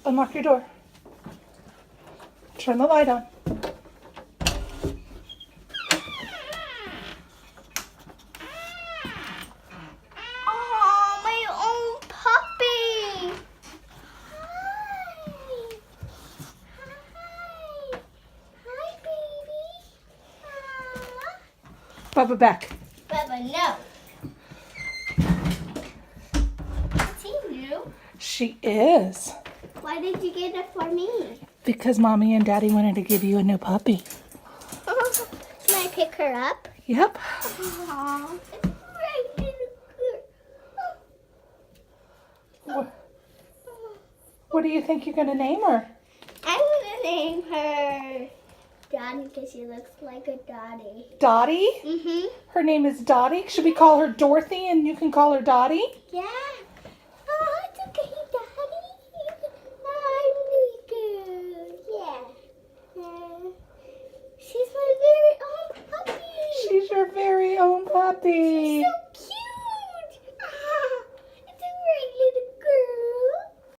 Unlock your door. Turn the light on. Oh, my own puppy. Hi. Hi. Hi, baby. Bubba back. Bubba, no. Is he new? She is. Why did you get it for me? Because Mommy and Daddy wanted to give you a new puppy. Can I pick her up? Yep. Aww, it's right in the What do you think you're going to name her? I'm gonna name her Dottie because she looks like a Dottie. Dottie? Mm-hmm. Her name is Dottie. Should we call her Dorothy and you can call her Dottie? Yeah. Oh, it's okay, Dottie. I'm really good. Yeah. She's my very own puppy. She's your very own puppy. So